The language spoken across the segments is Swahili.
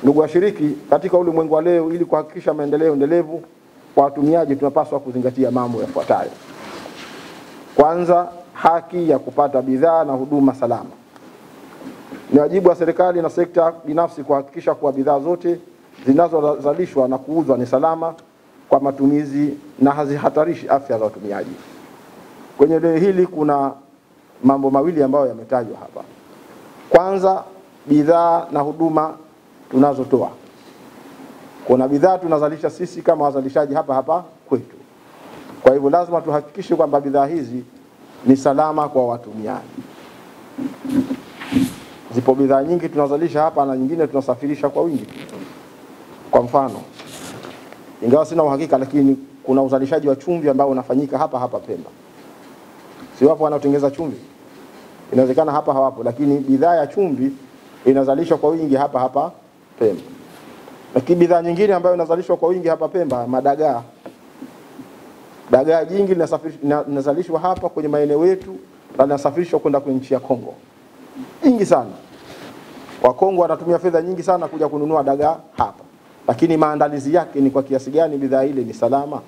Ndugu washiriki, katika ulimwengu wa leo, ili kuhakikisha maendeleo endelevu kwa watumiaji, tunapaswa kuzingatia mambo yafuatayo. Kwanza, haki ya kupata bidhaa na huduma salama. Ni wajibu wa serikali na sekta binafsi kuhakikisha kuwa bidhaa zote zinazozalishwa na kuuzwa ni salama kwa matumizi na hazihatarishi afya za watumiaji. Kwenye hili kuna mambo mawili ambayo yametajwa hapa. Kwanza, bidhaa na huduma tunazotoa. Kuna bidhaa tunazalisha sisi kama wazalishaji hapa kwetu. Kwa hivyo lazima tuhakikishe kwamba bidhaa hizi ni salama kwa watumiaji. Zipo bidhaa nyingi tunazalisha hapa na nyingine tunasafirisha kwa wingi. Kwa mfano, ingawa sina uhakika, lakini kuna uzalishaji wa chumvi ambao unafanyika hapa Pemba. Si wapo wanaotengeneza chumvi? Inawezekana hapa hawapo, lakini bidhaa ya chumvi inazalishwa kwa wingi hapa Pemba. Lakini bidhaa nyingine ambayo inazalishwa kwa wingi hapa Pemba, madagaa. Dagaa jingi linazalishwa hapa kwenye maeneo yetu na linasafirishwa kwenda kwenye nchi ya Kongo. Nyingi sana. Wa Kongo wanatumia fedha nyingi sana kuja kununua dagaa hapa. Lakini maandalizi yake ni kwa kiasi gani bidhaa ile ni salama?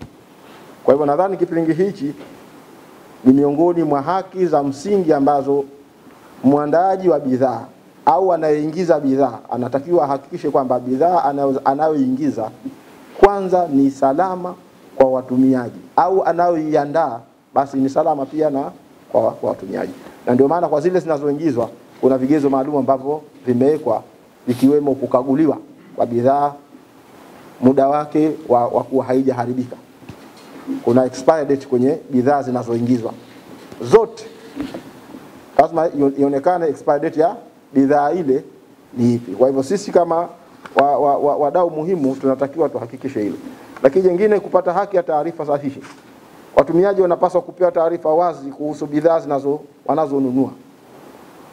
Kwa hivyo nadhani kipindi hichi ni miongoni mwa haki za msingi ambazo muandaaji wa bidhaa au anayeingiza bidhaa anatakiwa ahakikishe kwamba bidhaa anayoingiza kwanza ni salama kwa watumiaji, au anayoiandaa basi ni salama pia na kwa watumiaji. Na ndio maana kwa zile zinazoingizwa kuna vigezo maalum ambavyo vimewekwa, ikiwemo kukaguliwa kwa bidhaa, muda wake wa kuwa haijaharibika. Kuna expire date kwenye bidhaa zinazoingizwa zote. Lazima ionekane expire date ya bidhaa ile ni ipi. Kwa hivyo sisi kama wadau muhimu tunatakiwa tuhakikishe hilo. Lakini jingine, kupata haki ya taarifa sahihi. Watumiaji wanapaswa kupewa taarifa wazi kuhusu bidhaa wanazonunua,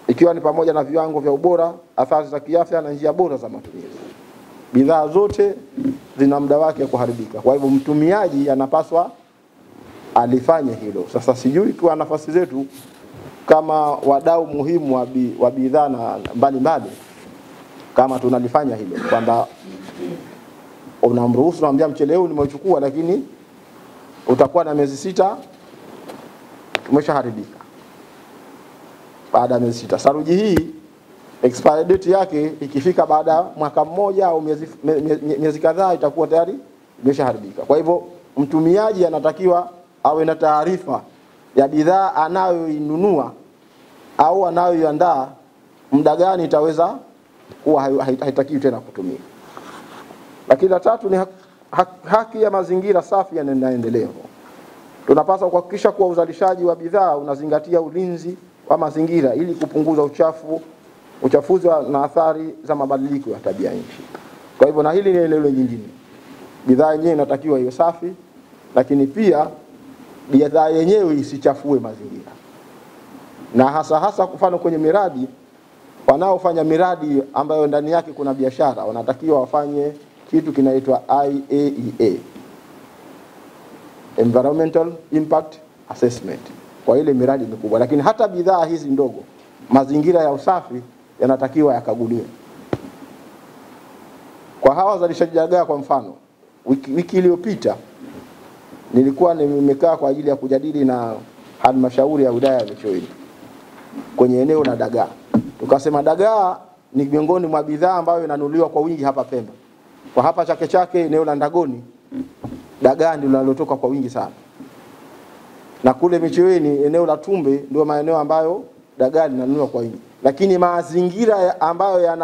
ikiwa ni pamoja na viwango vya ubora, athari za kiafya na njia bora za matumizi. Bidhaa zote zina muda wake kuharibika. Kwa hivyo mtumiaji anapaswa alifanye hilo. Sasa sijui kwa nafasi zetu kama wadau muhimu wa bidhaa na mbalimbali kama tunalifanya hilo, kwamba unamruhusu, unamwambia mchele huu nimeuchukua lakini utakuwa na miezi 6 umeshaharibika. Baada ya miezi 6 saruji hii expire date yake ikifika baada ya mwaka mmoja au miezi kadhaa itakuwa tayari imeshaharibika. Kwa hivyo mtumiaji anatakiwa awe na taarifa ya bidhaa anayoinunua au anayoiandaa, muda gani itaweza kuwa haitakiwi tena kutumia. Lakini la tatu ni haki ya mazingira safi na endelevu. Tunapaswa kuhakikisha kuwa uzalishaji wa bidhaa unazingatia ulinzi wa mazingira ili kupunguza uchafuzi na athari za mabadiliko ya tabia nchi. Kwa hivyo na hili ni eneo jingine. Bidhaa yenyewe inatakiwa iwe safi, lakini pia bidhaa yenyewe isichafue mazingira. Na hasa kufano kwenye miradi, wanaofanya miradi ambayo ndani yake kuna biashara wanatakiwa wafanye kitu kinaitwa IAEA, Environmental Impact Assessment, kwa ile miradi mikubwa. Lakini hata bidhaa hizi ndogo, mazingira ya usafi yanatakiwa yakaguliwe. Kwa hawa wazalishaji dagaa kwa mfano, wiki iliyopita nilikuwa nimekaa kwa ajili ya kujadili na halmashauri ya wilaya ya Micheweni kwenye eneo la dagaa. Tukasema dagaa ni miongoni mwa bidhaa ambayo inanunuliwa kwa wingi hapa Pemba. Kwa hapa Chake eneo la Ndagoni, dagaa ndio linalotoka kwa wingi sana. Na kule Micheweni eneo la Tumbe ndio maeneo ambayo dagaa linanunuliwa kwa wingi. Lakini mazingira ambayo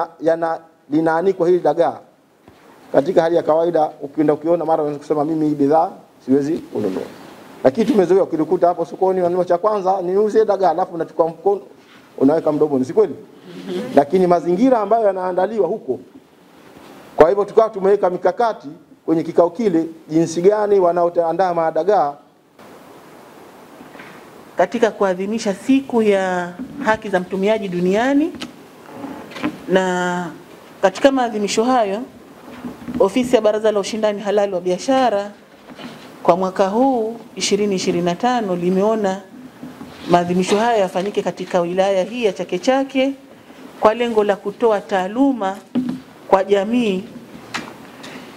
linaanikwa hili dagaa, katika hali ya kawaida ukiona mara unaweza kusema mimi hii bidhaa siwezi kununua. Lakini tumezoea ukikuta hapo sokoni unanunua cha kwanza niuze dagaa, alafu unachukua mkono unaweka mdomoni, si kweli? Lakini mazingira ambayo yanaandaliwa huko. Kwa hivyo tukawa tumeweka mikakati kwenye kikao kile jinsi gani wanaoandaa madagaa katika kuadhimisha siku ya haki za mtumiaji duniani. Na katika maadhimisho hayo, ofisi ya Baraza la Ushindani Halali wa Biashara kwa mwaka huu 2025 limeona maadhimisho haya yafanyike katika wilaya hii ya Chake Chake kwa lengo la kutoa taaluma kwa jamii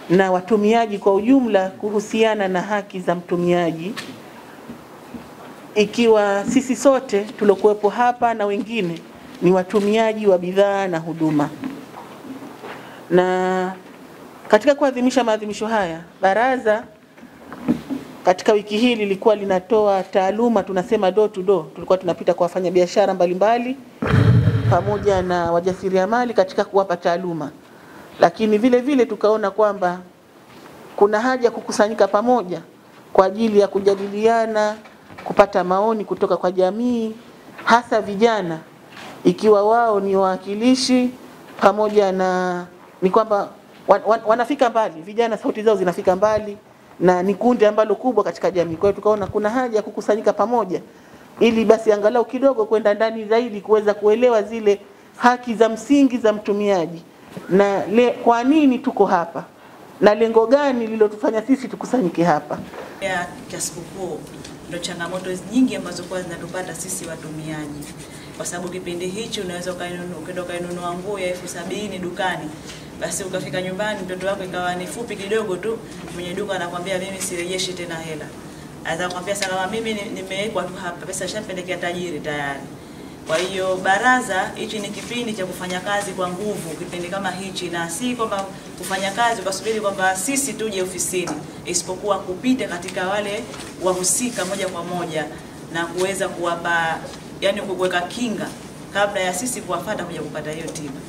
na watumiaji kwa ujumla kuhusiana na haki za mtumiaji, ikiwa sisi sote tulokuwepo hapa na wengine ni watumiaji wa bidhaa na huduma. Na katika kuadhimisha maadhimisho haya, baraza katika wiki hii lilikuwa linatoa taaluma, tunasema door to door. Tulikuwa tunapita kwa wafanyabiashara mbalimbali pamoja na wajasiriamali katika kuwapa taaluma. Lakini vile vile tukaona kwamba kuna haja kukusanyika pamoja kwa ajili ya kujadiliana, kupata maoni kutoka kwa jamii, hasa vijana, ikiwa wao ni wawakilishi pamoja na ni kwamba wanafika mbali, vijana sauti zao zinafika mbali na ni kundi ambalo kubwa katika jamii. Kwa hiyo tukaona kuna haja ya kukusanyika pamoja ili basi angalau kidogo kwenda ndani zaidi kuweza kuelewa zile haki za msingi za mtumiaji na kwa nini tuko hapa na lengo gani lililotufanya sisi tukusanyike hapa. Ya sikukuu ndio changamoto nyingi ambazo kwa zinatupata sisi watumiaji, kwa sababu kipindi hichi unaweza ukainunua nguo ya 70,000 dukani, basi ukafika nyumbani mtoto wako ikawa ni fupi kidogo tu, mwenye duka anakuambia mimi sirejeshi tena hela. Atakwambia salama, mimi nimewekwa tu hapa, pesa shampelekea tajiri tayari. Kwa hiyo baraza hichi ni kipindi cha kufanya kazi kwa nguvu kipindi kama hichi, na si kwamba kufanya kazi ukasubiri kwamba sisi tuje ofisini, isipokuwa kupita katika wale wahusika moja kwa moja na kuweza kuwapa, yani kuweka kinga kabla ya sisi kuwafuata kuja kupata hiyo tiba.